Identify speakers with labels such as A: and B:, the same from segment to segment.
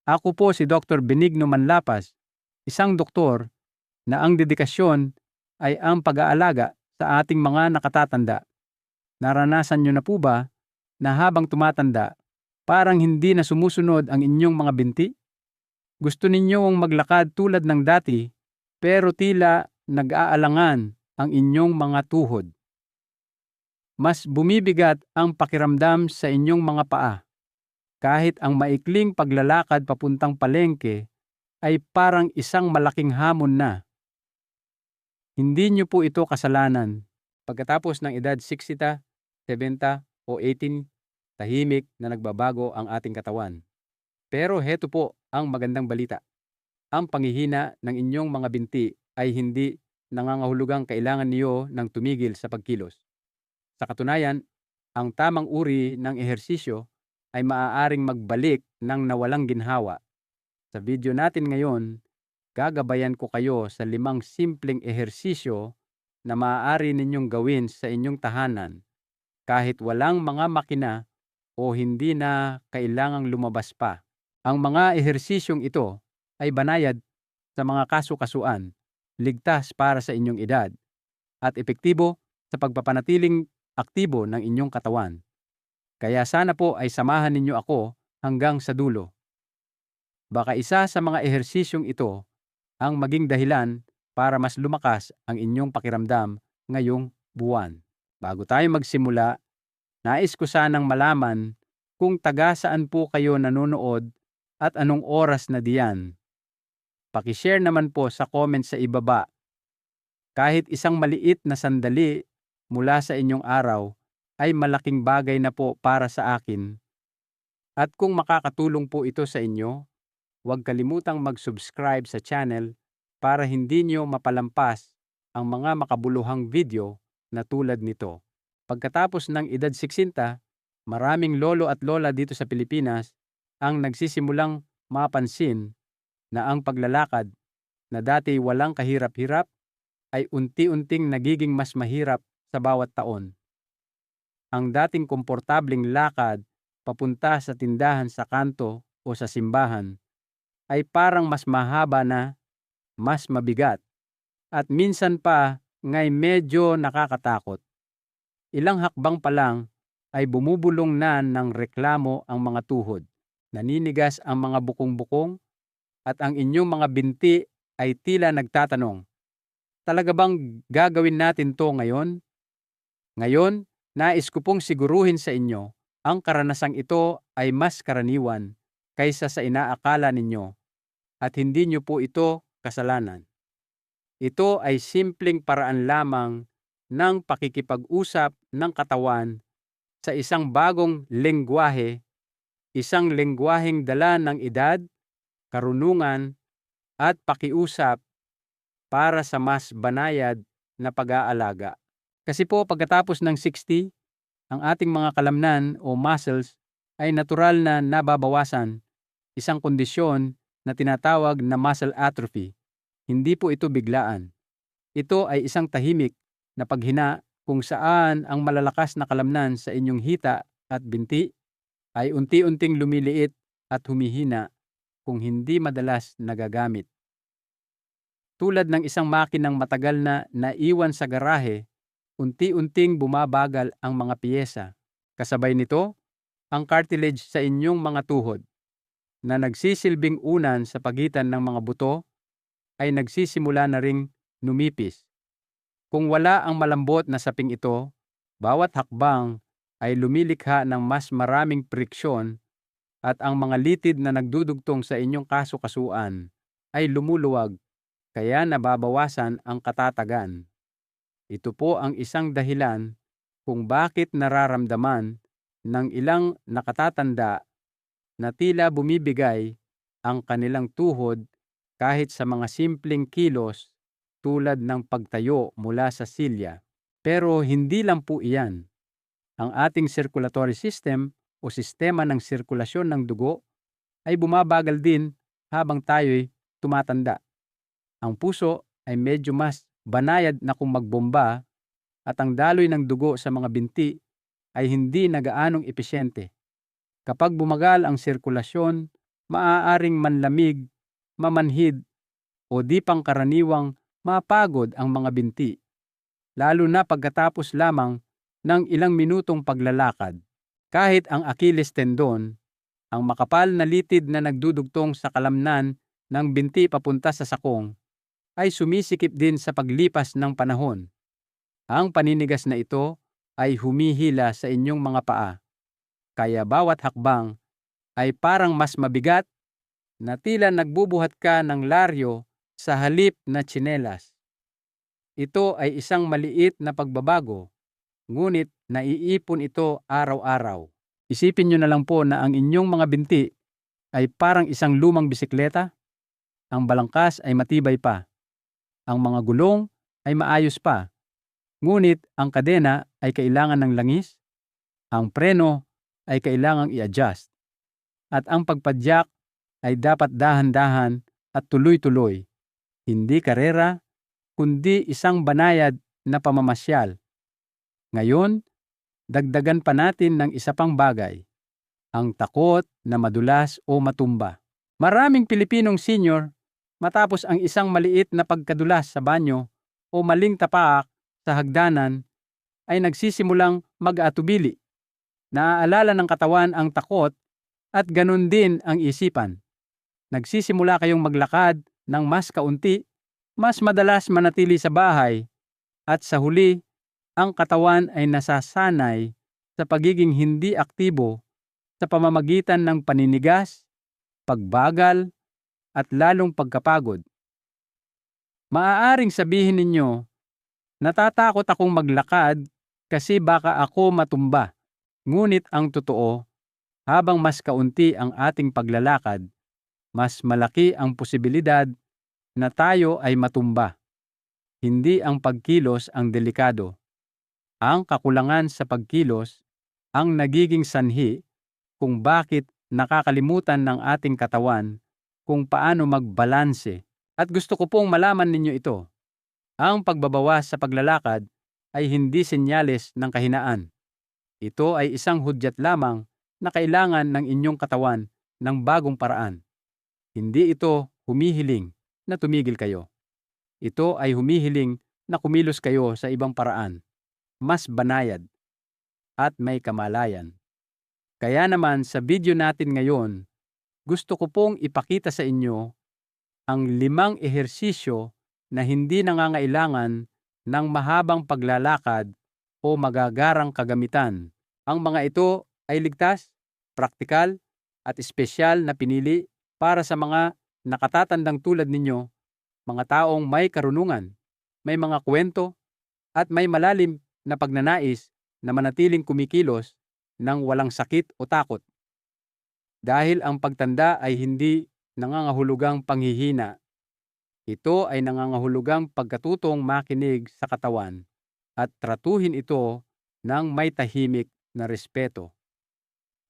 A: Ako po si Dr. Benigno Manlapas, isang doktor na ang dedikasyon ay ang pag-aalaga sa ating mga nakatatanda. Naranasan niyo na po ba na habang tumatanda, parang hindi na sumusunod ang inyong mga binti? Gusto ninyong maglakad tulad ng dati, pero tila nag-aalangan ang inyong mga tuhod. Mas bumibigat ang pakiramdam sa inyong mga paa. Kahit ang maikling paglalakad papuntang palengke ay parang isang malaking hamon na. Hindi niyo po ito kasalanan. Pagkatapos ng edad 60, 70 o 18, tahimik na nagbabago ang ating katawan. Pero heto po ang magandang balita. Ang panghihina ng inyong mga binti ay hindi nangangahulugang kailangan niyo ng tumigil sa pagkilos. Sa katunayan, ang tamang uri ng ehersisyo ay maaaring magbalik ng nawalang ginhawa. Sa video natin ngayon, gagabayan ko kayo sa 5 simpleng ehersisyo na maaari ninyong gawin sa inyong tahanan kahit walang mga makina o hindi na kailangang lumabas pa. Ang mga ehersisyong ito ay banayad sa mga kasu-kasuan, ligtas para sa inyong edad, at epektibo sa pagpapanatiling aktibo ng inyong katawan. Kaya sana po ay samahan ninyo ako hanggang sa dulo. Baka isa sa mga ehersisyong ito ang maging dahilan para mas lumakas ang inyong pakiramdam ngayong buwan. Bago tayo magsimula, nais ko sanang malaman kung taga saan po kayo nanonood at anong oras na diyan. Paki-share naman po sa comment sa ibaba. Kahit isang maliit na sandali mula sa inyong araw ay malaking bagay na po para sa akin. At kung makakatulong po ito sa inyo, huwag kalimutang mag-subscribe sa channel para hindi nyo mapalampas ang mga makabuluhang video na tulad nito. Pagkatapos ng edad 60, maraming lolo at lola dito sa Pilipinas ang nagsisimulang mapansin na ang paglalakad na dati walang kahirap-hirap ay unti-unting nagiging mas mahirap sa bawat taon. Ang dating komportableng lakad papunta sa tindahan sa kanto o sa simbahan ay parang mas mahaba na, mas mabigat, at minsan pa ngay medyo nakakatakot. Ilang hakbang pa lang ay bumubulong na ng reklamo ang mga tuhod. Naninigas ang mga bukong-bukong at ang inyong mga binti ay tila nagtatanong, talaga bang gagawin natin to ngayon? Ngayon, nais ko pong siguruhin sa inyo, ang karanasang ito ay mas karaniwan kaysa sa inaakala ninyo at hindi nyo po ito kasalanan. Ito ay simpleng paraan lamang ng pakikipag-usap ng katawan sa isang bagong lengguwahe, isang lengguwaheng dala ng edad, karunungan, at pakiusap para sa mas banayad na pag-aalaga. Kasi po pagkatapos ng 60, ang ating mga kalamnan o muscles ay natural na nababawasan, isang kondisyon na tinatawag na muscle atrophy. Hindi po ito biglaan. Ito ay isang tahimik na paghina kung saan ang malalakas na kalamnan sa inyong hita at binti ay unti-unting lumiliit at humihina kung hindi madalas nagagamit. Tulad ng isang makinang matagal na naiwan sa garahe, unti-unting bumabagal ang mga piyesa. Kasabay nito, ang cartilage sa inyong mga tuhod na nagsisilbing unan sa pagitan ng mga buto ay nagsisimula na ring numipis. Kung wala ang malambot na saping ito, bawat hakbang ay lumilikha ng mas maraming friksyon at ang mga litid na nagdudugtong sa inyong kasu-kasuan ay lumuluwag, kaya nababawasan ang katatagan. Ito po ang isang dahilan kung bakit nararamdaman ng ilang nakatatanda na tila bumibigay ang kanilang tuhod kahit sa mga simpleng kilos tulad ng pagtayo mula sa silya. Pero hindi lang po iyan. Ang ating circulatory system o sistema ng sirkulasyon ng dugo ay bumabagal din habang tayo'y tumatanda. Ang puso ay medyo mas banayad na kung magbomba at ang daloy ng dugo sa mga binti ay hindi nagaanong epesyente. Kapag bumagal ang sirkulasyon, maaaring manlamig, mamanhid, o di pangkaraniwang mapagod ang mga binti, lalo na pagkatapos lamang ng ilang minutong paglalakad. Kahit ang Achilles tendon, ang makapal na litid na nagdudugtong sa kalamnan ng binti papunta sa sakong, ay sumisikip din sa paglipas ng panahon. Ang paninigas na ito ay humihila sa inyong mga paa, kaya bawat hakbang ay parang mas mabigat na tila nagbubuhat ka ng laryo sa halip na tsinelas. Ito ay isang maliit na pagbabago, ngunit naiipon ito araw-araw. Isipin nyo na lang po na ang inyong mga binti ay parang isang lumang bisikleta. Ang balangkas ay matibay pa. Ang mga gulong ay maayos pa. Ngunit ang kadena ay kailangan ng langis. Ang preno ay kailangang i-adjust. At ang pagpadyak ay dapat dahan-dahan at tuloy-tuloy. Hindi karera, kundi isang banayad na pamamasyal. Ngayon, dagdagan pa natin ng isa pang bagay, ang takot na madulas o matumba. Maraming Pilipinong senior, matapos ang isang maliit na pagkadulas sa banyo o maling tapak sa hagdanan, ay nagsisimulang mag-aatubili. Naaalala ng katawan ang takot at ganun din ang isipan. Nagsisimula kayong maglakad ng mas kaunti, mas madalas manatili sa bahay, at sa huli, ang katawan ay nasasanay sa pagiging hindi aktibo sa pamamagitan ng paninigas, pagbagal, at lalong pagkapagod. Maaaring sabihin ninyo, natatakot akong maglakad kasi baka ako matumba. Ngunit ang totoo, habang mas kaunti ang ating paglalakad, mas malaki ang posibilidad na tayo ay matumba. Hindi ang pagkilos ang delikado. Ang kakulangan sa pagkilos ang nagiging sanhi kung bakit nakakalimutan ng ating katawan kung paano magbalanse. At gusto ko pong malaman ninyo ito. Ang pagbabawas sa paglalakad ay hindi senyales ng kahinaan. Ito ay isang hudyat lamang na kailangan ng inyong katawan ng bagong paraan. Hindi ito humihiling na tumigil kayo. Ito ay humihiling na kumilos kayo sa ibang paraan, mas banayad, at may kamalayan. Kaya naman sa video natin ngayon, gusto ko pong ipakita sa inyo ang 5 ehersisyo na hindi nangangailangan ng mahabang paglalakad o magagarang kagamitan. Ang mga ito ay ligtas, praktikal, at espesyal na pinili para sa mga nakatatandang tulad ninyo, mga taong may karunungan, may mga kwento, at may malalim na pagnanais na manatiling kumikilos ng walang sakit o takot. Dahil ang pagtanda ay hindi nangangahulugang panghihina. Ito ay nangangahulugang pagkatutong makinig sa katawan at tratuhin ito ng may tahimik na respeto.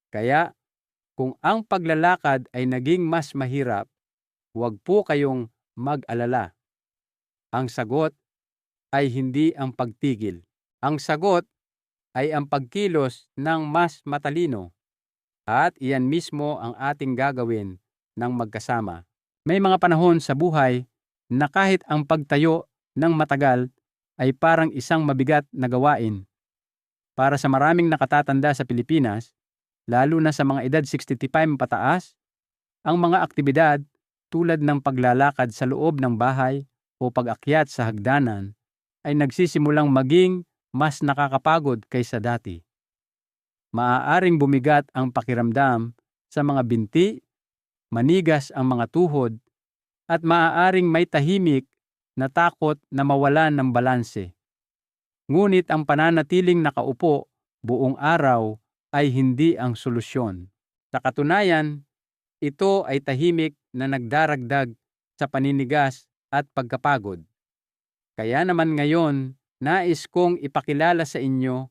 A: Kaya, kung ang paglalakad ay naging mas mahirap, huwag po kayong mag-alala. Ang sagot ay hindi ang pagtigil. Ang sagot ay ang pagkilos ng mas matalino. At iyan mismo ang ating gagawin ng magkasama. May mga panahon sa buhay na kahit ang pagtayo ng matagal ay parang isang mabigat na gawain. Para sa maraming nakatatanda sa Pilipinas, lalo na sa mga edad 65 pataas, ang mga aktibidad tulad ng paglalakad sa loob ng bahay o pag-akyat sa hagdanan ay nagsisimulang maging mas nakakapagod kaysa dati. Maaaring bumigat ang pakiramdam sa mga binti, manigas ang mga tuhod, at maaaring may tahimik na takot na mawalan ng balanse. Ngunit ang pananatiling nakaupo buong araw ay hindi ang solusyon. Sa katunayan, ito ay tahimik na nagdaragdag sa paninigas at pagkapagod. Kaya naman ngayon, nais kong ipakilala sa inyo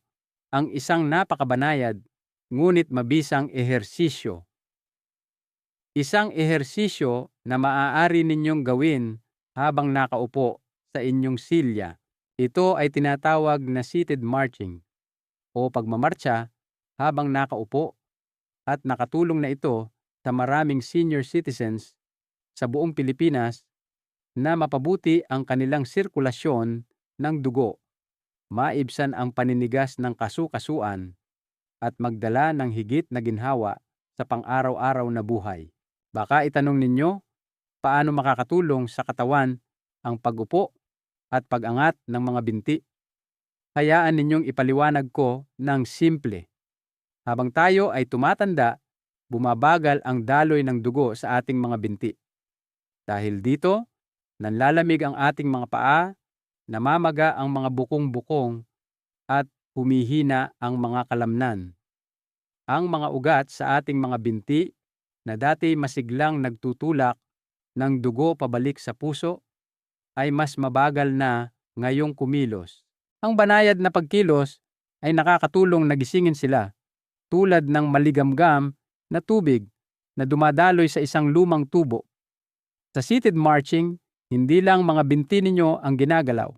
A: ang isang napakabanayad ngunit mabisang ehersisyo. Isang ehersisyo na maaari ninyong gawin habang nakaupo sa inyong silya. Ito ay tinatawag na seated marching o pagmamarcha habang nakaupo, at nakatulong na ito sa maraming senior citizens sa buong Pilipinas na mapabuti ang kanilang sirkulasyon ng dugo, maibsan ang paninigas ng kasu-kasuan, at magdala ng higit na ginhawa sa pang-araw-araw na buhay. Baka itanong ninyo, paano makakatulong sa katawan ang pag-upo at pag-angat ng mga binti? Hayaan ninyong ipaliwanag ko ng simple. Habang tayo ay tumatanda, bumabagal ang daloy ng dugo sa ating mga binti. Dahil dito, nanlalamig ang ating mga paa, namamaga ang mga bukong-bukong, at humihina ang mga kalamnan. Ang mga ugat sa ating mga binti na dati masiglang nagtutulak ng dugo pabalik sa puso ay mas mabagal na ngayong kumilos. Ang banayad na pagkilos ay nakakatulong na gisingin sila, tulad ng maligamgam na tubig na dumadaloy sa isang lumang tubo. Sa seated marching, hindi lang mga binti ninyo ang ginagalaw.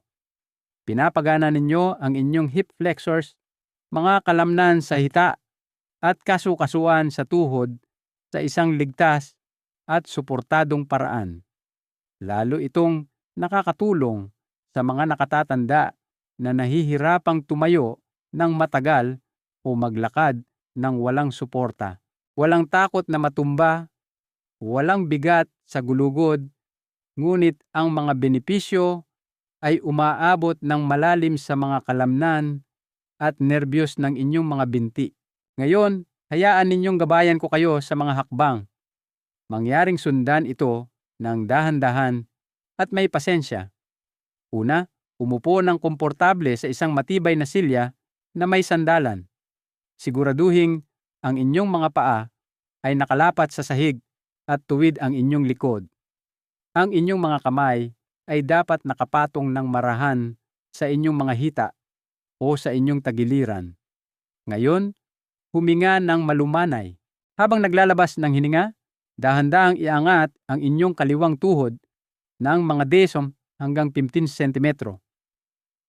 A: Pinapagana ninyo ang inyong hip flexors, mga kalamnan sa hita, at kasu-kasuan sa tuhod sa isang ligtas at suportadong paraan. Lalo itong nakakatulong sa mga nakatatanda na nahihirapang tumayo ng matagal o maglakad ng walang suporta. Walang takot na matumba, walang bigat sa gulugod, ngunit ang mga benepisyo ay umaabot ng malalim sa mga kalamnan at nerbiyos ng inyong mga binti. Ngayon, hayaan ninyong gabayan ko kayo sa mga hakbang. Mangyaring sundan ito ng dahan-dahan at may pasensya. Una, umupo ng komportable sa isang matibay na silya na may sandalan. Siguraduhin ang inyong mga paa ay nakalapat sa sahig at tuwid ang inyong likod. Ang inyong mga kamay ay dapat nakapatong ng marahan sa inyong mga hita o sa inyong tagiliran. Ngayon, huminga ng malumanay. Habang naglalabas ng hininga, dahan-dahang iangat ang inyong kaliwang tuhod ng mga 10 hanggang 15 sentimetro.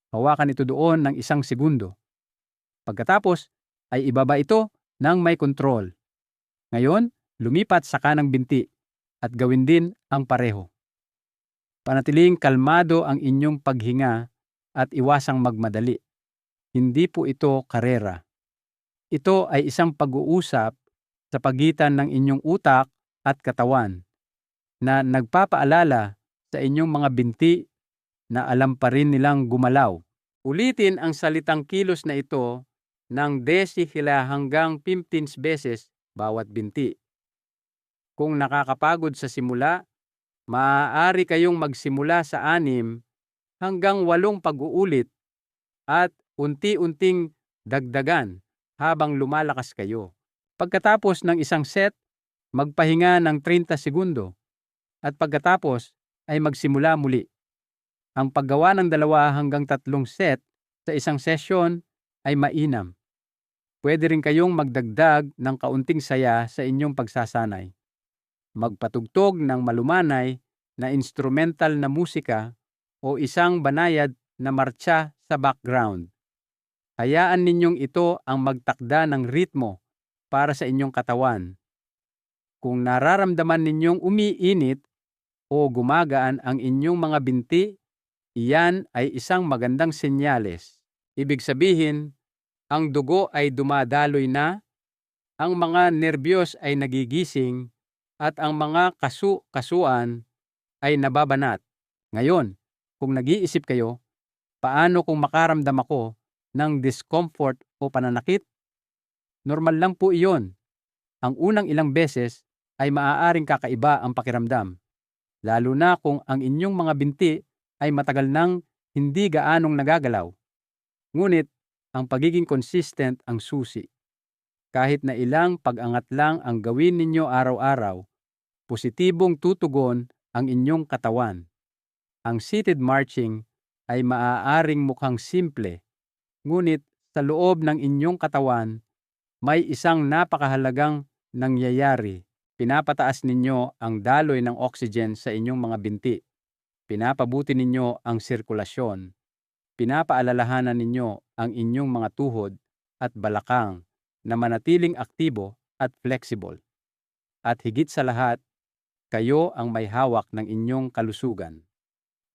A: Hawakan ito doon ng 1 segundo. Pagkatapos, ay ibaba ito ng may kontrol. Ngayon, lumipat sa kanang binti at gawin din ang pareho. Panatiling kalmado ang inyong paghinga at iwasang magmadali. Hindi po ito karera. Ito ay isang pag-uusap sa pagitan ng inyong utak at katawan na nagpapaalala sa inyong mga binti na alam pa rin nilang gumalaw. Ulitin ang salitang kilos na ito ng 10 hanggang 15 beses bawat binti. Kung nakakapagod sa simula, maaari kayong magsimula sa 6 hanggang 8 pag-uulit at unti-unting dagdagan habang lumalakas kayo. Pagkatapos ng isang set, magpahinga ng 30 segundo at pagkatapos ay magsimula muli. Ang paggawa ng 2 hanggang 3 set sa isang sesyon ay mainam. Pwede rin kayong magdagdag ng kaunting saya sa inyong pagsasanay. Magpatugtog ng malumanay na instrumental na musika o isang banayad na martsa sa background. Hayaan ninyong ito ang magtakda ng ritmo para sa inyong katawan. Kung nararamdaman ninyong umiinit o gumagaan ang inyong mga binti, iyan ay isang magandang senyales. Ibig sabihin, ang dugo ay dumadaloy na, ang mga nerbiyos ay nagigising, at ang mga kasu-kasuan ay nababanat. Ngayon, kung nag-iisip kayo, paano kung makaramdam ako ng discomfort o pananakit? Normal lang po iyon. Ang unang ilang beses ay maaaring kakaiba ang pakiramdam, lalo na kung ang inyong mga binti ay matagal nang hindi gaanong nagagalaw. Ngunit, ang pagiging consistent ang susi. Kahit na ilang pag-angat lang ang gawin ninyo araw-araw, positibong tutugon ang inyong katawan. Ang seated marching ay maaaring mukhang simple, ngunit sa loob ng inyong katawan, may isang napakahalagang nangyayari. Pinapataas ninyo ang daloy ng oxygen sa inyong mga binti. Pinapabuti ninyo ang sirkulasyon. Pinapaalalahanan ninyo ang inyong mga tuhod at balakang na manatiling aktibo at flexible. At higit sa lahat, kayo ang may hawak ng inyong kalusugan.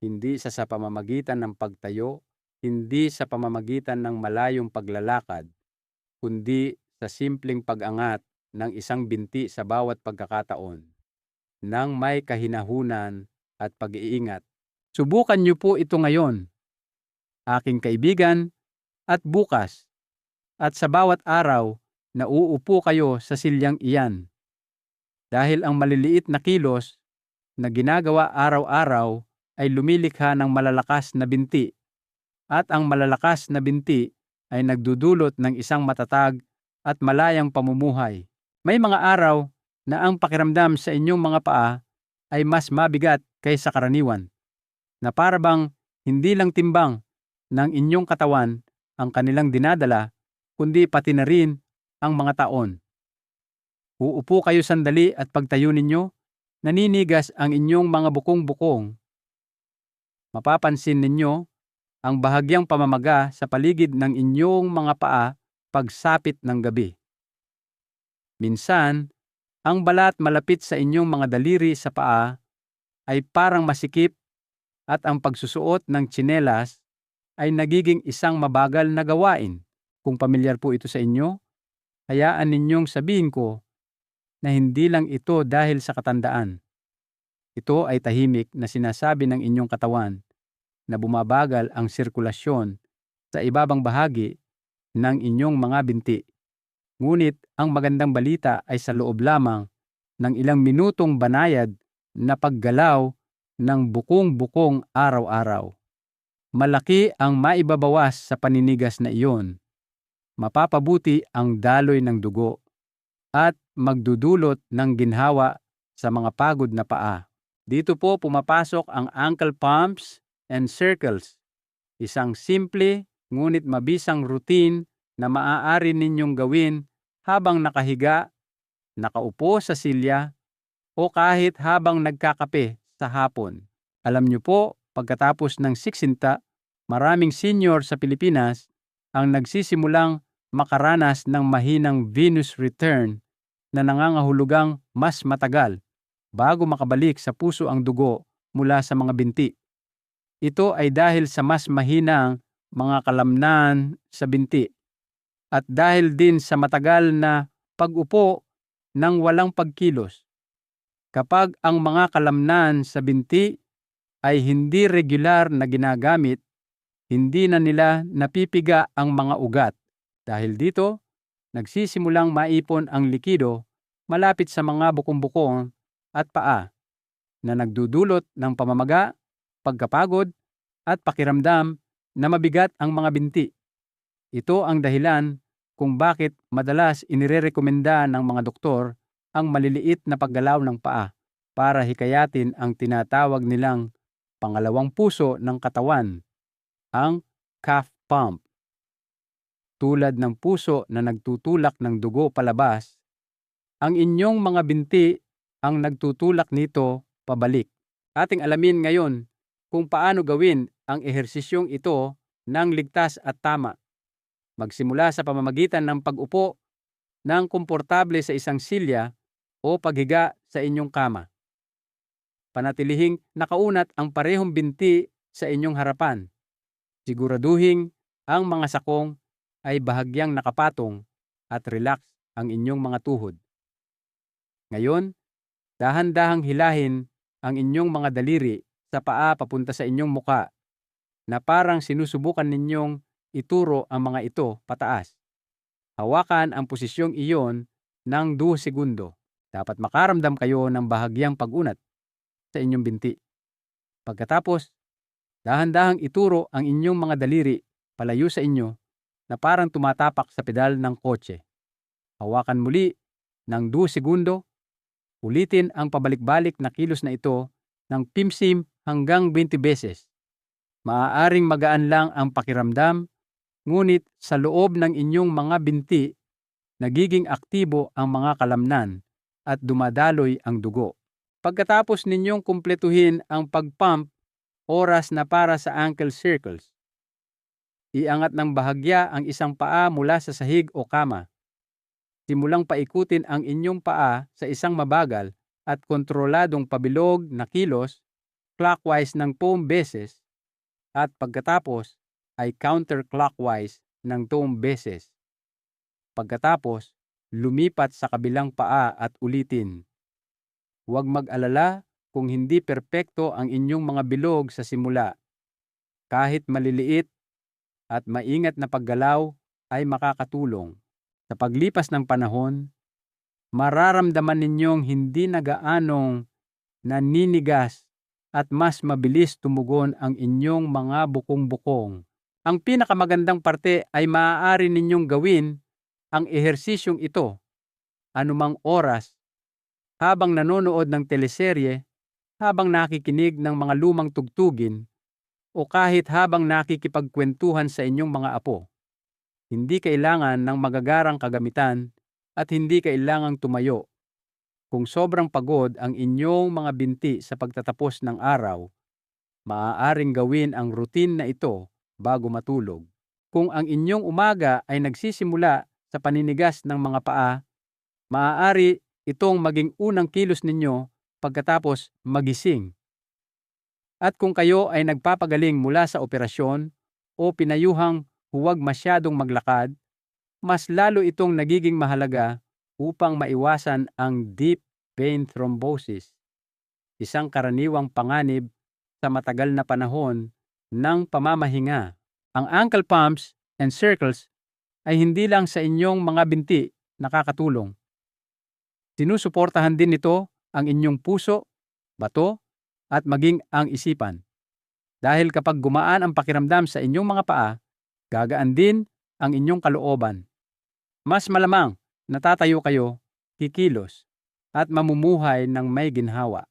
A: Hindi sa pamamagitan ng pagtayo, hindi sa pamamagitan ng malayong paglalakad, kundi sa simpleng pag-angat ng isang binti sa bawat pagkakataon, ng may kahinahunan at pag-iingat. Subukan niyo po ito ngayon, aking kaibigan, at bukas, at sa bawat araw na uupo kayo sa silyang iyan. Dahil ang maliliit na kilos na ginagawa araw-araw ay lumilikha ng malalakas na binti, at ang malalakas na binti ay nagdudulot ng isang matatag at malayang pamumuhay. May mga araw na ang pakiramdam sa inyong mga paa ay mas mabigat kaysa karaniwan, na para bang hindi lang timbang ng inyong katawan ang kanilang dinadala, kundi pati na rin ang mga taon. Uupo kayo sandali at pagtayo ninyo, naninigas ang inyong mga bukong-bukong. Mapapansin ninyo ang bahagyang pamamaga sa paligid ng inyong mga paa pagsapit ng gabi. Minsan, ang balat malapit sa inyong mga daliri sa paa ay parang masikip, at ang pagsusuot ng tsinelas ay nagiging isang mabagal na gawain. Kung pamilyar po ito sa inyo, hayaan ninyong sabihin ko na hindi lang ito dahil sa katandaan. Ito ay tahimik na sinasabi ng inyong katawan na bumabagal ang sirkulasyon sa ibabang bahagi ng inyong mga binti. Ngunit ang magandang balita ay sa loob lamang ng ilang minutong banayad na paggalaw ng bukong-bukong araw-araw, malaki ang maibabawas sa paninigas na iyon. Mapapabuti ang daloy ng dugo at magdudulot ng ginhawa sa mga pagod na paa. Dito po pumapasok ang ankle pumps and circles, isang simple ngunit mabisang routine na maaari ninyong gawin habang nakahiga, nakaupo sa silya, o kahit habang nagkakape sa hapon. Alam niyo po, pagkatapos ng siksinta, maraming senior sa Pilipinas ang nagsisimulang makaranas ng mahinang venous return na nangangahulugang mas matagal bago makabalik sa puso ang dugo mula sa mga binti. Ito ay dahil sa mas mahinang mga kalamnan sa binti, at dahil din sa matagal na pag-upo ng walang pagkilos. Kapag ang mga kalamnan sa binti ay hindi regular na ginagamit, hindi na nila napipiga ang mga ugat. Dahil dito, nagsisimulang maipon ang likido malapit sa mga bukong-bukong at paa, na nagdudulot ng pamamaga, pagkapagod, at pakiramdam na mabigat ang mga binti. Ito ang dahilan kung bakit madalas inirerekomenda ng mga doktor ang maliliit na paggalaw ng paa para hikayatin ang tinatawag nilang pangalawang puso ng katawan, ang calf pump. Tulad ng puso na nagtutulak ng dugo palabas, ang inyong mga binti ang nagtutulak nito pabalik. Ating alamin ngayon kung paano gawin ang ehersisyong ito ng ligtas at tama. Magsimula sa pamamagitan ng pag-upo ng komportable sa isang silya o paghiga sa inyong kama. Panatilihing nakaunat ang parehong binti sa inyong harapan. Siguraduhin ang mga sakong ay bahagyang nakapatong at relax ang inyong mga tuhod. Ngayon, dahan-dahang hilahin ang inyong mga daliri sa paa papunta sa inyong muka, na parang sinusubukan ninyong ituro ang mga ito pataas. Hawakan ang posisyong iyon ng 2 segundo. Dapat makaramdam kayo ng bahagyang pag-unat sa inyong binti. Pagkatapos, dahan-dahang ituro ang inyong mga daliri palayo sa inyo na parang tumatapak sa pedal ng kotse. Hawakan muli ng 2 segundo. Ulitin ang pabalik-balik na kilos na ito ng 15 hanggang 20 beses. Maaaring magaan lang ang pakiramdam, ngunit sa loob ng inyong mga binti, nagiging aktibo ang mga kalamnan at dumadaloy ang dugo. Pagkatapos ninyong kumpletuhin ang pag-pump, oras na para sa ankle circles. Iangat ng bahagya ang isang paa mula sa sahig o kama. Simulang paikutin ang inyong paa sa isang mabagal at kontroladong pabilog na kilos clockwise ng 2 beses at pagkatapos ay counterclockwise ng 2 beses. Pagkatapos, lumipat sa kabilang paa at ulitin. Huwag mag-alala kung hindi perpekto ang inyong mga bilog sa simula. Kahit maliliit at maingat na paggalaw ay makakatulong. Sa paglipas ng panahon, mararamdaman ninyong hindi na gaanong naninigas at mas mabilis tumugon ang inyong mga bukong-bukong. Ang pinakamagandang parte ay maaari ninyong gawin ang ehersisyong ito anumang oras habang nanonood ng teleserye, habang nakikinig ng mga lumang tugtugin, o kahit habang nakikipagkwentuhan sa inyong mga apo. Hindi kailangan ng magagarang kagamitan at hindi kailangang tumayo. Kung sobrang pagod ang inyong mga binti sa pagtatapos ng araw, maaaring gawin ang routine na ito bago matulog. Kung ang inyong umaga ay nagsisimula sa paninigas ng mga paa, maaari itong maging unang kilos ninyo pagkatapos magising. At kung kayo ay nagpapagaling mula sa operasyon o pinayuhang huwag masyadong maglakad, mas lalo itong nagiging mahalaga upang maiwasan ang deep vein thrombosis, isang karaniwang panganib sa matagal na panahon ng pamamahinga. Ang ankle pumps and circles ay hindi lang sa inyong mga binti nakakatulong. Sinusuportahan din nito ang inyong puso, bato, at maging ang isipan. Dahil kapag gumaan ang pakiramdam sa inyong mga paa, gagaan din ang inyong kalooban. Mas malamang natatayo kayo, kikilos, at mamumuhay ng may ginhawa.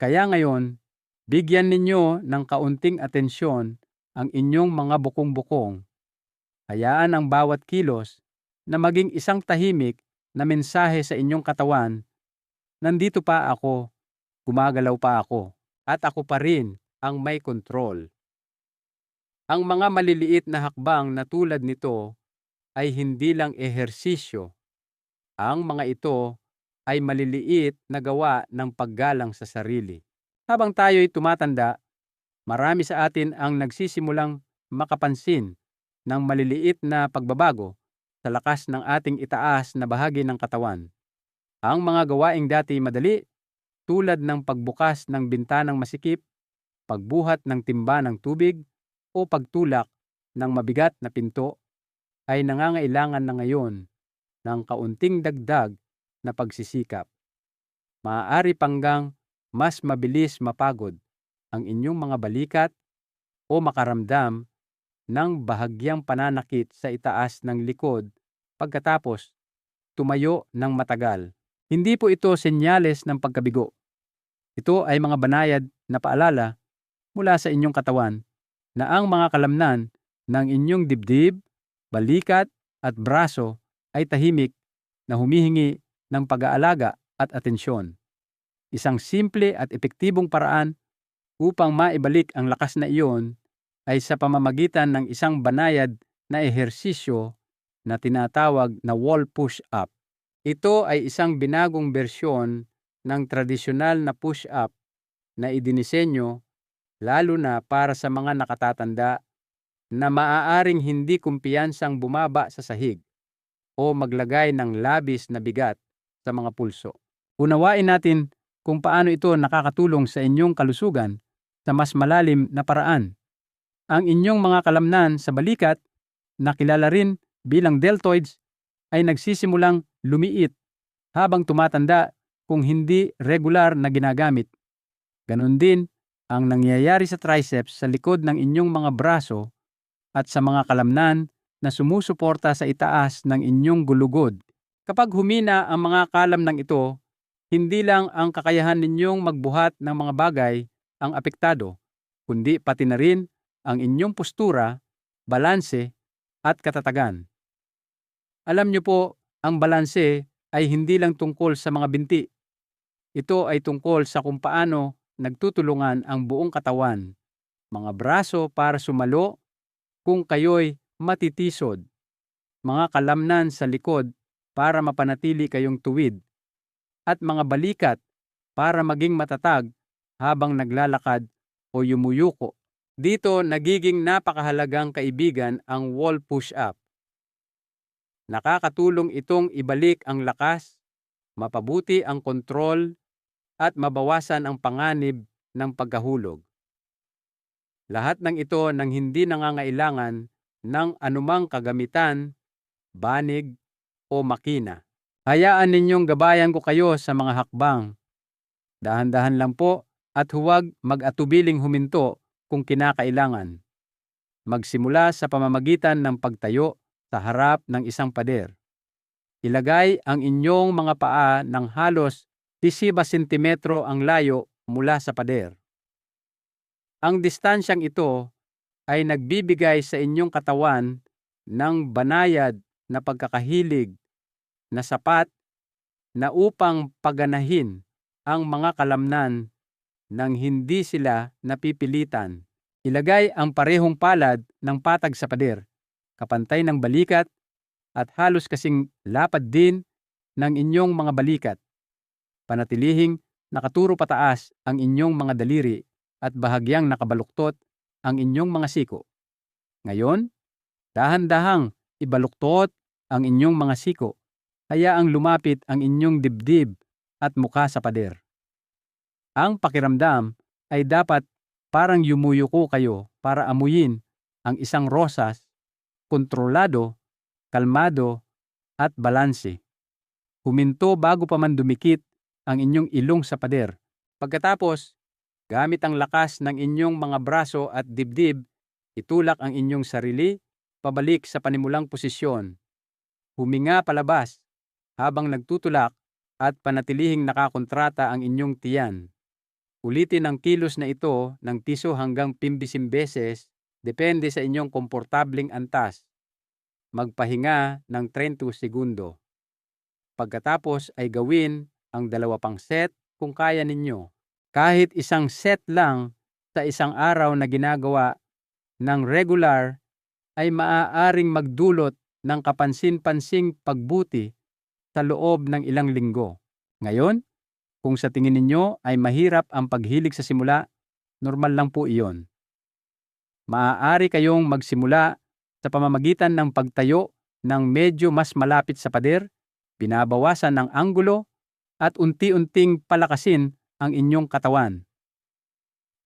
A: Kaya ngayon, bigyan ninyo ng kaunting atensyon ang inyong mga bukong-bukong. Hayaan ang bawat kilos na maging isang tahimik na mensahe sa inyong katawan, nandito pa ako, gumagalaw pa ako, at ako pa rin ang may kontrol. Ang mga maliliit na hakbang na tulad nito ay hindi lang ehersisyo. Ang mga ito ay maliliit na gawa ng paggalang sa sarili. Habang tayo'y tumatanda, marami sa atin ang nagsisimulang makapansin ng maliliit na pagbabago sa lakas ng ating itaas na bahagi ng katawan. Ang mga gawaing dati madali, tulad ng pagbukas ng bintanang masikip, pagbuhat ng timba ng tubig, o pagtulak ng mabigat na pinto, ay nangangailangan na ngayon ng kaunting dagdag na pagsisikap. Maaari panggang mas mabilis mapagod ang inyong mga balikat o makaramdam ng bahagyang pananakit sa itaas ng likod pagkatapos tumayo ng matagal. Hindi po ito senyales ng pagkabigo. Ito ay mga banayad na paalala mula sa inyong katawan na ang mga kalamnan ng inyong dibdib, balikat at braso ay tahimik na humihingi ng pag-aalaga at atensyon. Isang simple at epektibong paraan upang maibalik ang lakas na iyon ay sa pamamagitan ng isang banayad na ehersisyo na tinatawag na wall push-up. Ito ay isang binagong bersyon ng tradisyonal na push-up na idinisenyo lalo na para sa mga nakatatanda na maaaring hindi kumpiyansang bumaba sa sahig o maglagay ng labis na bigat sa mga pulso. Unawain natin kung paano ito nakakatulong sa inyong kalusugan sa mas malalim na paraan. Ang inyong mga kalamnan sa balikat, na kilala rin bilang deltoids, ay nagsisimulang lumiit habang tumatanda kung hindi regular na ginagamit. Ganon din ang nangyayari sa triceps sa likod ng inyong mga braso at sa mga kalamnan na sumusuporta sa itaas ng inyong gulugod. Kapag humina ang mga kalamnang ito, hindi lang ang kakayahan ninyong magbuhat ng mga bagay ang apektado, kundi pati na rin ang inyong postura, balanse, at katatagan. Alam niyo po, ang balanse ay hindi lang tungkol sa mga binti. Ito ay tungkol sa kung paano nagtutulungan ang buong katawan, mga braso para sumalo kung kayo'y matitisod, mga kalamnan sa likod para mapanatili kayong tuwid, at mga balikat para maging matatag habang naglalakad o yumuyuko. Dito nagiging napakahalagang kaibigan ang wall push-up. Nakakatulong itong ibalik ang lakas, mapabuti ang kontrol, at mabawasan ang panganib ng pagkahulog. Lahat ng ito nang hindi nangangailangan ng anumang kagamitan, banig, o makina. Hayaan ninyong gabayan ko kayo sa mga hakbang. Dahan-dahan lang po at huwag mag-atubiling huminto kung kinakailangan. Magsimula sa pamamagitan ng pagtayo sa harap ng isang pader. Ilagay ang inyong mga paa ng halos 10 sentimetro ang layo mula sa pader. Ang distansyang ito ay nagbibigay sa inyong katawan ng banayad na pagkakahilig na sapat na upang paganahin ang mga kalamnan nang hindi sila napipilitan. Ilagay ang parehong palad ng patag sa pader, kapantay ng balikat at halos kasing lapad din ng inyong mga balikat. Panatilihing nakaturo pataas ang inyong mga daliri at bahagyang nakabaluktot ang inyong mga siko. Ngayon, dahan-dahang ibaluktot ang inyong mga siko. Hayaang lumapit ang inyong dibdib at mukha sa pader. Ang pakiramdam ay dapat parang yumuyuko kayo para amuyin ang isang rosas, kontrolado, kalmado, at balanse. Huminto bago pa man dumikit ang inyong ilong sa pader. Pagkatapos, gamit ang lakas ng inyong mga braso at dibdib, itulak ang inyong sarili pabalik sa panimulang posisyon. Huminga palabas habang nagtutulak at panatilihing nakakontrata ang inyong tiyan. Ulitin ang kilos na ito ng 10 hanggang 15 beses, depende sa inyong komportabling antas. Magpahinga ng 30 segundo. Pagkatapos ay gawin ang 2 pang set kung kaya ninyo. Kahit isang set lang sa isang araw na ginagawa ng regular ay maaaring magdulot ng kapansin-pansing pagbuti sa loob ng ilang linggo. Ngayon, kung sa tingin ninyo ay mahirap ang paghilig sa simula, normal lang po iyon. Maaari kayong magsimula sa pamamagitan ng pagtayo ng medyo mas malapit sa pader, binabawasan ng anggulo, at unti-unting palakasin ang inyong katawan.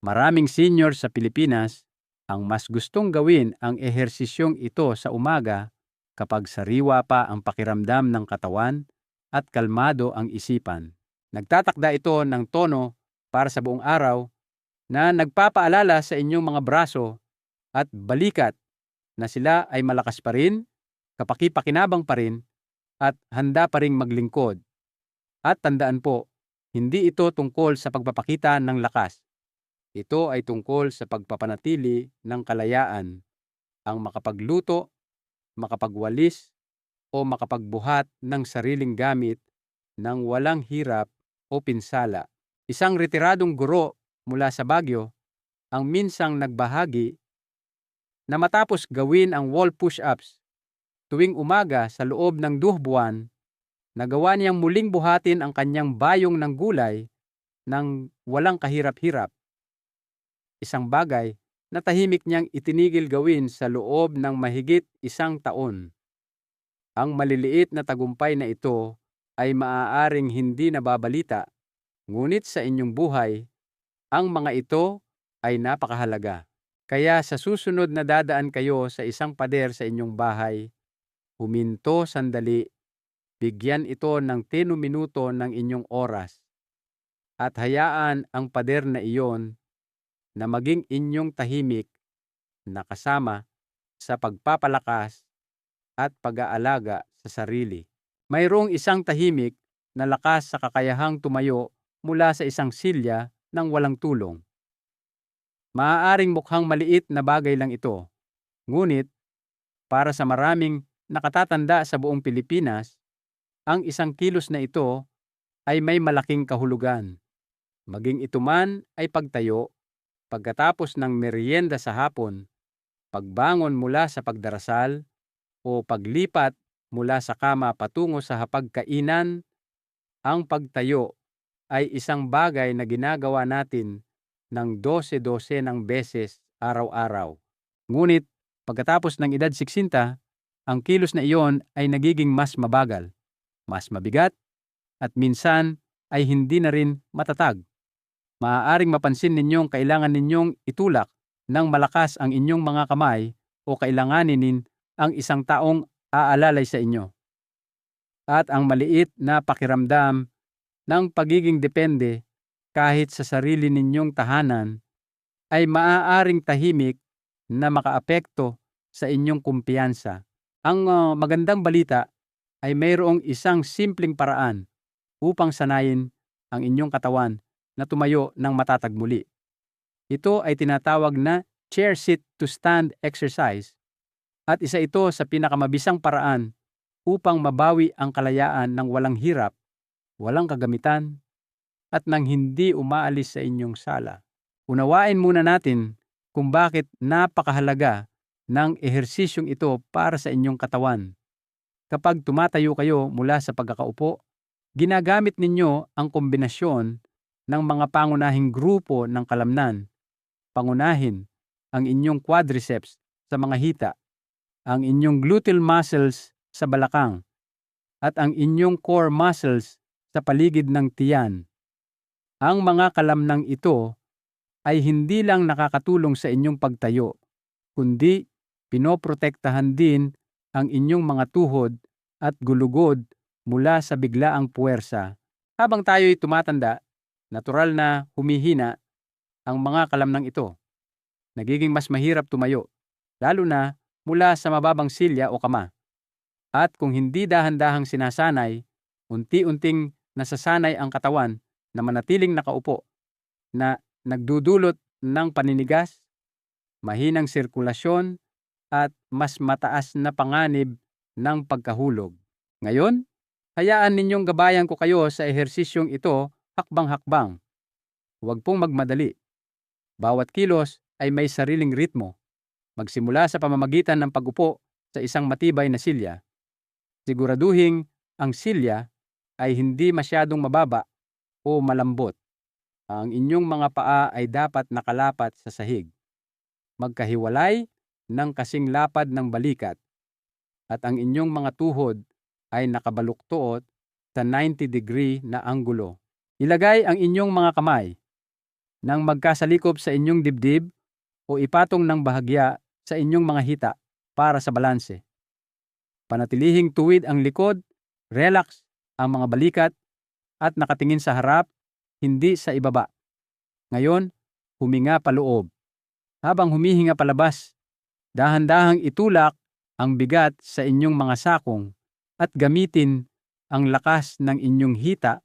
A: Maraming senior sa Pilipinas ang mas gustong gawin ang ehersisyong ito sa umaga kapag sariwa pa ang pakiramdam ng katawan at kalmado ang isipan. Nagtatakda ito ng tono para sa buong araw na nagpapaalala sa inyong mga braso at balikat na sila ay malakas pa rin, kapaki-pakinabang pa rin, at handa pa ring maglingkod. At tandaan po, hindi ito tungkol sa pagpapakita ng lakas. Ito ay tungkol sa pagpapanatili ng kalayaan, ang makapagluto, makapagwalis, o makapagbuhat ng sariling gamit ng walang hirap o pinsala. Isang retiradong guro mula sa Baguio ang minsang nagbahagi na matapos gawin ang wall push-ups tuwing umaga sa loob ng 2 buwan, nagawa niyang muling buhatin ang kanyang bayong ng gulay ng walang kahirap-hirap. Isang bagay na tahimik niyang itinigil gawin sa loob ng mahigit 1 taon. Ang maliliit na tagumpay na ito ay maaaring hindi nababalita, ngunit sa inyong buhay, ang mga ito ay napakahalaga. Kaya sa susunod na dadaan kayo sa isang pader sa inyong bahay, huminto sandali, bigyan ito ng 10 minuto ng inyong oras, at hayaan ang pader na iyon na maging inyong tahimik na kasama sa pagpapalakas at pag-aalaga sa sarili. Mayroong isang tahimik na lakas sa kakayahang tumayo mula sa isang silya ng walang tulong. Maaaring mukhang maliit na bagay lang ito, ngunit para sa maraming nakatatanda sa buong Pilipinas, ang 1 kilos na ito ay may malaking kahulugan. Maging ito man ay pagtayo, pagkatapos ng merienda sa hapon, pagbangon mula sa pagdarasal, o paglipat mula sa kama patungo sa hapagkainan. Ang pagtayo ay isang bagay na ginagawa natin ng 12 ng beses araw-araw. Ngunit pagkatapos ng edad 60, ang kilos na iyon ay nagiging mas mabagal, mas mabigat, at minsan ay hindi na rin matatag. Maaaring mapansin ninyong kailangan ninyong itulak ng malakas ang inyong mga kamay o kailanganinin ang isang taong aalalay sa inyo. At ang maliit na pakiramdam ng pagiging depende kahit sa sarili ninyong tahanan ay maaaring tahimik na makaapekto sa inyong kumpiyansa. Ang magandang balita ay mayroong isang simpleng paraan upang sanayin ang inyong katawan na tumayo ng matatag muli. Ito ay tinatawag na chair sit to stand exercise at isa ito sa pinakamabisang paraan upang mabawi ang kalayaan ng walang hirap, walang kagamitan, at nang hindi umaalis sa inyong sala. Unawain muna natin kung bakit napakahalaga ng ehersisyong ito para sa inyong katawan. Kapag tumatayo kayo mula sa pagkakaupo, ginagamit ninyo ang kombinasyon ng mga pangunahing grupo ng kalamnan. Pangunahin ang inyong quadriceps sa mga hita, ang inyong gluteal muscles sa balakang, at ang inyong core muscles sa paligid ng tiyan. Ang mga kalamnang ito ay hindi lang nakakatulong sa inyong pagtayo, kundi pinoprotektahan din ang inyong mga tuhod at gulugod mula sa biglaang puwersa. Habang tayo'y tumatanda, natural na humihina ang mga kalamnang ito. Nagiging mas mahirap tumayo, lalo na mula sa mababang silya o kama. At kung hindi dahan-dahang sinasanay, unti-unting nasasanay ang katawan na manatiling nakaupo, na nagdudulot ng paninigas, mahinang sirkulasyon, at mas mataas na panganib ng pagkahulog. Ngayon, hayaan ninyong gabayan ko kayo sa ehersisyong ito hakbang-hakbang. Huwag pong magmadali. Bawat kilos ay may sariling ritmo. Magsimula sa pamamagitan ng pag-upo sa isang matibay na silya. Siguraduhin ang silya ay hindi masyadong mababa o malambot. Ang inyong mga paa ay dapat nakalapat sa sahig, magkahiwalay ng kasing lapad ng balikat, at ang inyong mga tuhod ay nakabaluktot sa 90-degree na anggulo. Ilagay ang inyong mga kamay nang magkasalikop sa inyong dibdib o ipatong ng bahagya sa inyong mga hita para sa balanse. Panatilihing tuwid ang likod, relax ang mga balikat, at nakatingin sa harap, hindi sa ibaba. Ngayon, huminga paloob. Habang humihinga palabas, dahan-dahang itulak ang bigat sa inyong mga sakong at gamitin ang lakas ng inyong hita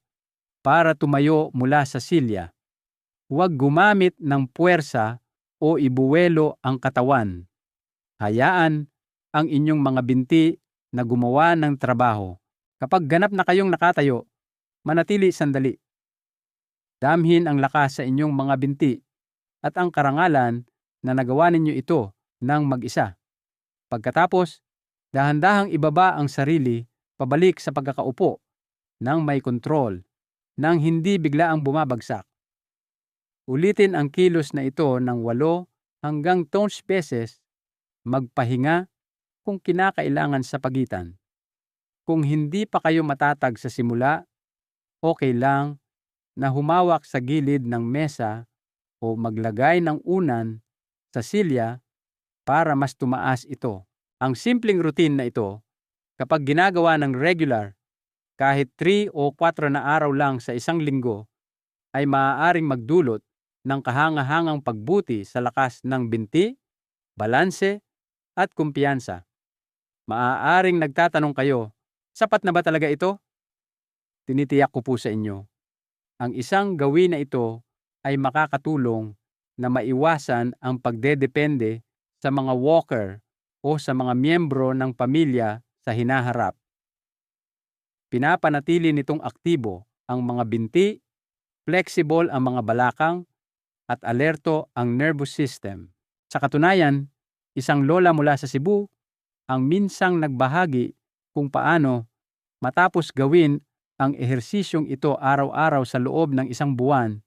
A: para tumayo mula sa silya. Huwag gumamit ng puwersa o ibuwelo ang katawan. Hayaan ang inyong mga binti na gumawa ng trabaho. Kapag ganap na kayong nakatayo, manatili sandali. Damhin ang lakas sa inyong mga binti at ang karangalan na nagawa ninyo ito ng mag-isa. Pagkatapos, dahan-dahang ibaba ang sarili pabalik sa pagkakaupo ng may kontrol, nang hindi biglaang bumabagsak. Ulitin ang kilos na ito ng 8 hanggang 10 beses, magpahinga kung kinakailangan sa pagitan. Kung hindi pa kayo matatag sa simula, okay lang na humawak sa gilid ng mesa o maglagay ng unan sa silya para mas tumaas ito. Ang simpleng routine na ito, kapag ginagawa ng regular, kahit 3 o 4 na araw lang sa isang linggo, ay maaaring magdulot ng kahangahangang pagbuti sa lakas ng binti, balanse, at kumpiyansa. Maaaring nagtatanong kayo, sapat na ba talaga ito? Tinitiyak ko po sa inyo, ang isang gawin na ito ay makakatulong na maiwasan ang pagdedepende sa mga walker o sa mga miyembro ng pamilya sa hinaharap. Pinapanatili nitong aktibo ang mga binti, flexible ang mga balakang, at alerto ang nervous system. Sa katunayan, isang lola mula sa Cebu ang minsang nagbahagi kung paano, matapos gawin ang ehersisyong ito araw-araw sa loob ng isang buwan,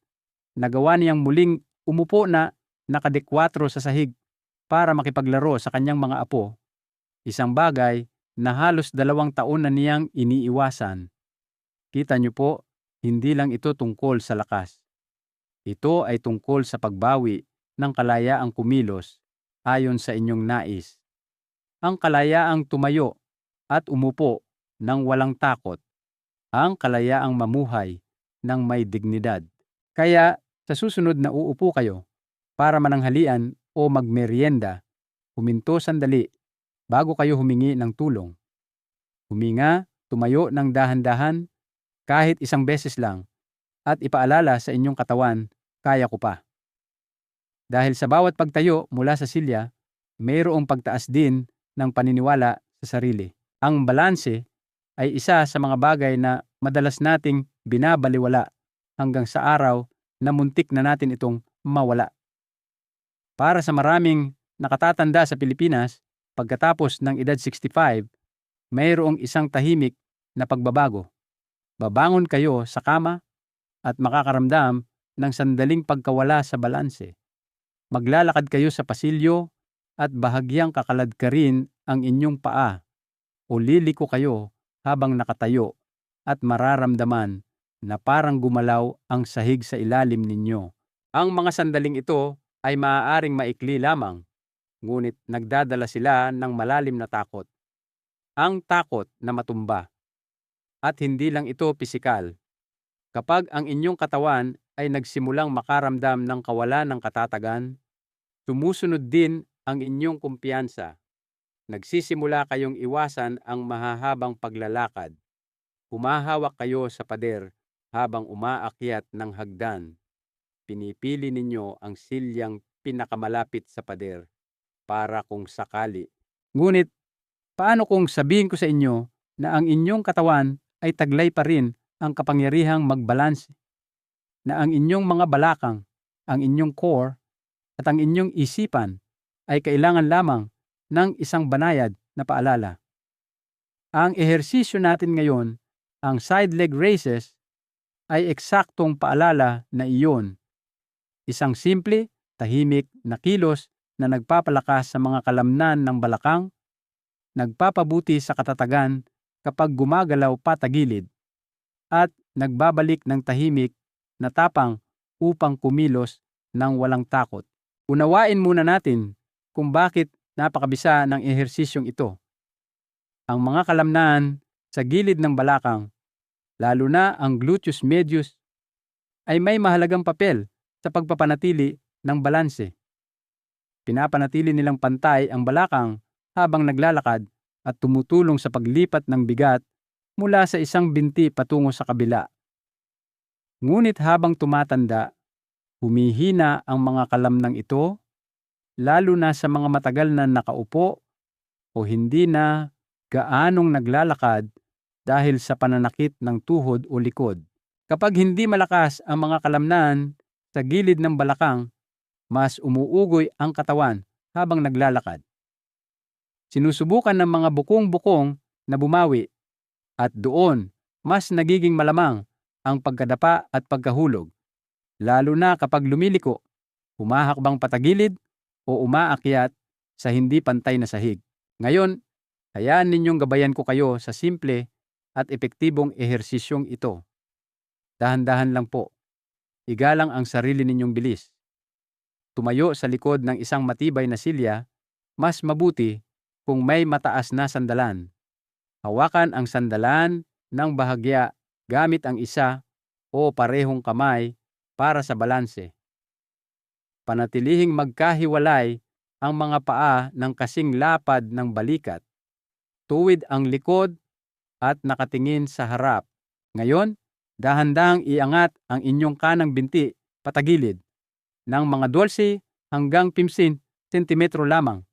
A: nagawa niyang muling umupo na nakadekwatro sa sahig para makipaglaro sa kanyang mga apo, isang bagay na halos 2 taon na niyang iniiwasan. Kita niyo po, hindi lang ito tungkol sa lakas. Ito ay tungkol sa pagbawi ng kalayaang kumilos ayon sa inyong nais. Ang kalayaang tumayo at umupo ng walang takot. Ang kalayaang mamuhay ng may dignidad. Kaya sa susunod na uupo kayo para mananghalian o magmeryenda, huminto sandali bago kayo humingi ng tulong. Huminga, tumayo ng dahan-dahan kahit isang beses lang at ipaalala sa inyong katawan, kaya ko pa. Dahil sa bawat pagtayo mula sa silya, mayroong pagtaas din ng paniniwala sa sarili. Ang balanse ay isa sa mga bagay na madalas nating binabaliwala hanggang sa araw na muntik na natin itong mawala. Para sa maraming nakatatanda sa Pilipinas, pagkatapos ng edad 65, mayroong isang tahimik na pagbabago. Babangon kayo sa kama at makakaramdam ng sandaling pagkawala sa balanse. Maglalakad kayo sa pasilyo at bahagyang kakaladkarin ang inyong paa o liliko kayo habang nakatayo at mararamdaman na parang gumalaw ang sahig sa ilalim ninyo. Ang mga sandaling ito ay maaaring maikli lamang, ngunit nagdadala sila ng malalim na takot. Ang takot na matumba. At hindi lang ito pisikal. Kapag ang inyong katawan ay nagsimulang makaramdam ng kawalan ng katatagan, sumusunod din ang inyong kumpiyansa. Nagsisimula kayong iwasan ang mahahabang paglalakad. Humahawak kayo sa pader habang umaakyat ng hagdan. Pinipili ninyo ang silyang pinakamalapit sa pader para kung sakali. Ngunit, paano kung sabihin ko sa inyo na ang inyong katawan ay taglay pa rin ang kapangyarihang magbalanse? Na ang inyong mga balakang, ang inyong core, at ang inyong isipan ay kailangan lamang ng isang banayad na paalala. Ang ehersisyo natin ngayon, ang side leg raises, ay eksaktong paalala na iyon. Isang simple, tahimik na kilos na nagpapalakas sa mga kalamnan ng balakang, nagpapabuti sa katatagan kapag gumagalaw patagilid, at nagbabalik ng tahimik na tapang upang kumilos ng walang takot. Unawain muna natin kung bakit napakabisa ng ehersisyong ito. Ang mga kalamnan sa gilid ng balakang, lalo na ang gluteus medius, ay may mahalagang papel sa pagpapanatili ng balanse. Pinapanatili nilang pantay ang balakang habang naglalakad at tumutulong sa paglipat ng bigat mula sa isang binti patungo sa kabila. Ngunit habang tumatanda, humihina ang mga kalamnang ito, lalo na sa mga matagal na nakaupo o hindi na gaanong naglalakad dahil sa pananakit ng tuhod o likod. Kapag hindi malakas ang mga kalamnan sa gilid ng balakang, mas umuugoy ang katawan habang naglalakad. Sinusubukan ng mga bukong-bukong na bumawi, at doon mas nagiging malamang ang pagkadapa at pagkahulog, lalo na kapag lumiliko, humahakbang patagilid o umaakyat sa hindi pantay na sahig. Ngayon, hayaan ninyong gabayan ko kayo sa simple at epektibong ehersisyong ito. Dahan-dahan lang po. Igalang ang sarili ninyong bilis. Tumayo sa likod ng isang matibay na silya, mas mabuti kung may mataas na sandalan. Hawakan ang sandalan ng bahagya gamit ang isa o parehong kamay para sa balanse. Panatilihing magkahiwalay ang mga paa ng kasing lapad ng balikat. Tuwid ang likod at nakatingin sa harap. Ngayon, dahan-dahang iangat ang inyong kanang binti patagilid ng mga 12 hanggang 15 sentimetro lamang.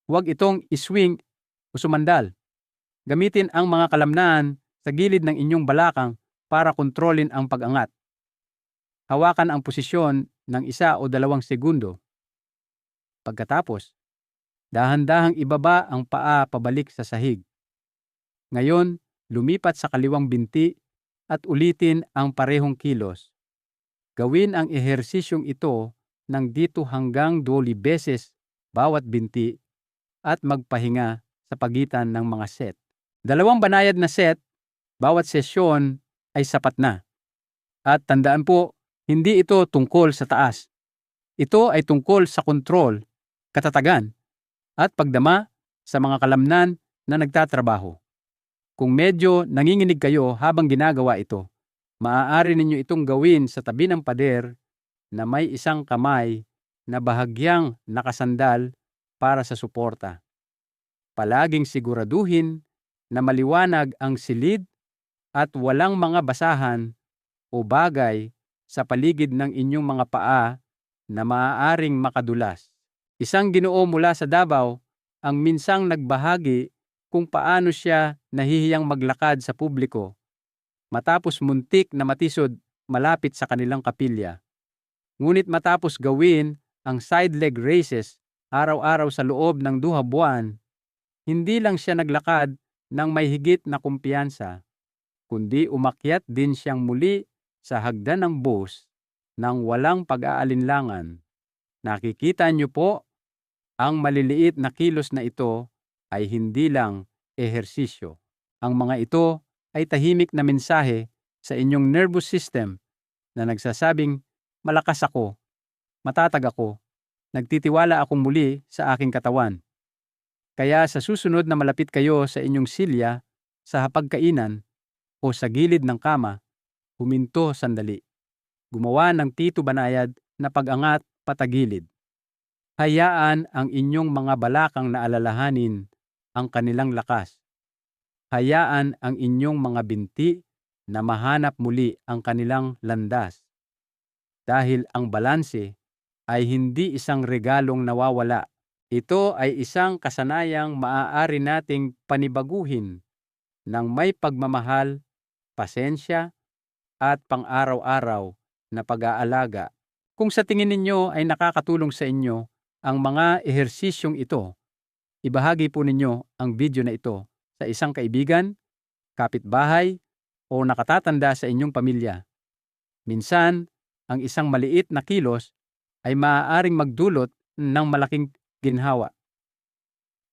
A: Huwag itong iswing o sumandal. Gamitin ang mga kalamnan sa gilid ng inyong balakang para kontrolin ang pag-angat. Hawakan ang posisyon ng 1 o 2 segundo. Pagkatapos, dahan-dahang ibaba ang paa pabalik sa sahig. Ngayon, lumipat sa kaliwang binti at ulitin ang parehong kilos. Gawin ang ehersisyong ito ng dito hanggang 12 beses bawat binti at magpahinga sa pagitan ng mga set. 2 banayad na set, bawat sesyon ay sapat na. At tandaan po, hindi ito tungkol sa taas. Ito ay tungkol sa kontrol, katatagan, at pagdama sa mga kalamnan na nagtatrabaho. Kung medyo nanginginig kayo habang ginagawa ito, maaari ninyo itong gawin sa tabi ng pader na may isang kamay na bahagyang nakasandal para sa suporta. Palaging siguraduhin na maliwanag ang silid at walang mga basahan o bagay sa paligid ng inyong mga paa na maaaring makadulas. Isang Ginoo mula sa Davao ang minsang nagbahagi kung paano siya nahihiyang maglakad sa publiko matapos muntik na matisod malapit sa kanilang kapilya. Ngunit matapos gawin ang side leg races araw-araw sa loob ng 2 buwan, hindi lang siya naglakad ng may higit na kumpiyansa, kundi umakyat din siyang muli sa hagdan ng bus nang walang pag-aalinlangan. Nakikita niyo po, ang maliliit na kilos na ito ay hindi lang ehersisyo. Ang mga ito ay tahimik na mensahe sa inyong nervous system na nagsasabing, malakas ako, matatag ako, nagtitiwala akong muli sa aking katawan. Kaya sa susunod na malapit kayo sa inyong silya, sa hapagkainan, o sa gilid ng kama, huminto sandali. Gumawa ng pito banayad na pag-angat patagilid. Hayaan ang inyong mga balakang na alalahanin ang kanilang lakas. Hayaan ang inyong mga binti na mahanap muli ang kanilang landas. Dahil ang balanse ay hindi isang regalong nawawala. Ito ay isang kasanayang maaari nating panibaguhin ng may pagmamahal, pasensya, at pang-araw-araw na pag-aalaga. Kung sa tingin ninyo ay nakakatulong sa inyo ang mga ehersisyong ito, ibahagi po ninyo ang video na ito sa isang kaibigan, kapitbahay, o nakatatanda sa inyong pamilya. Minsan, ang isang maliit na kilos ay maaaring magdulot ng malaking ginhawa.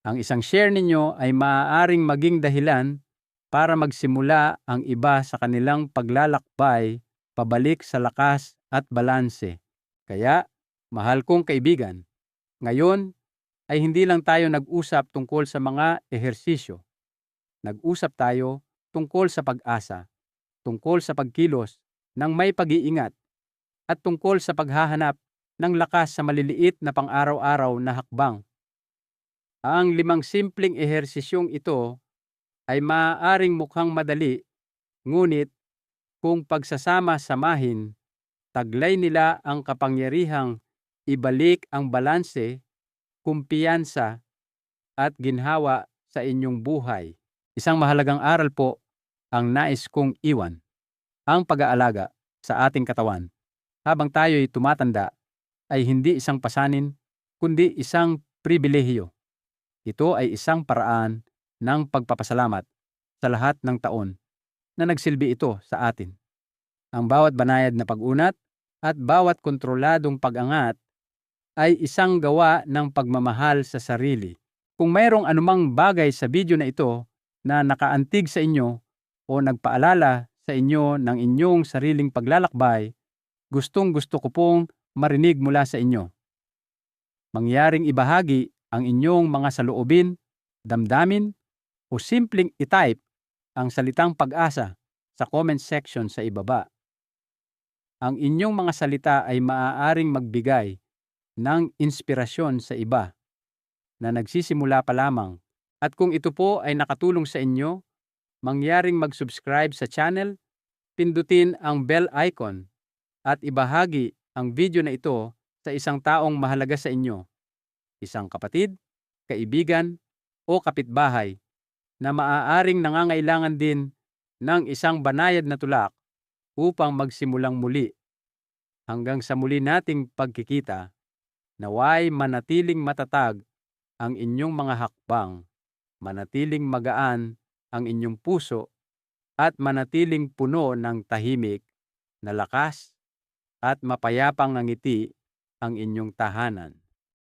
A: Ang isang share ninyo ay maaaring maging dahilan para magsimula ang iba sa kanilang paglalakbay pabalik sa lakas at balanse. Kaya, mahal kong kaibigan, ngayon ay hindi lang tayo nag-usap tungkol sa mga ehersisyo. Nag-usap tayo tungkol sa pag-asa, tungkol sa pagkilos ng may pag-iingat, at tungkol sa paghahanap ng lakas sa maliliit na pang-araw-araw na hakbang. Ang 5 simpleng ehersisyong ito ay maaaring mukhang madali, ngunit kung pagsasama-samahin, taglay nila ang kapangyarihang ibalik ang balanse, kumpiyansa, at ginhawa sa inyong buhay. Isang mahalagang aral po ang nais kong iwan, ang pag-aalaga sa ating katawan. Habang tayo'y tumatanda, ay hindi isang pasanin, kundi isang pribilehiyo. Ito ay isang paraan ng pagpapasalamat sa lahat ng taon na nagsilbi ito sa atin. Ang bawat banayad na pag-unat at bawat kontroladong pag-angat ay isang gawa ng pagmamahal sa sarili. Kung mayroong anumang bagay sa video na ito na nakaantig sa inyo o nagpaalala sa inyo ng inyong sariling paglalakbay, gustong-gusto ko pong marinig mula sa inyo. Mangyaring ibahagi ang inyong mga saloobin, damdamin, o simpleng itype ang salitang pag-asa sa comment section sa ibaba. Ang inyong mga salita ay maaaring magbigay ng inspirasyon sa iba na nagsisimula pa lamang. At kung ito po ay nakatulong sa inyo, mangyaring mag-subscribe sa channel, pindutin ang bell icon, at ibahagi ang video na ito sa isang taong mahalaga sa inyo, isang kapatid, kaibigan, o kapitbahay na maaaring nangangailangan din ng isang banayad na tulak upang magsimulang muli. Hanggang sa muli nating pagkikita, naway manatiling matatag ang inyong mga hakbang, manatiling magaan ang inyong puso at manatiling puno ng tahimik na lakas at mapayapang ngiti ang inyong tahanan.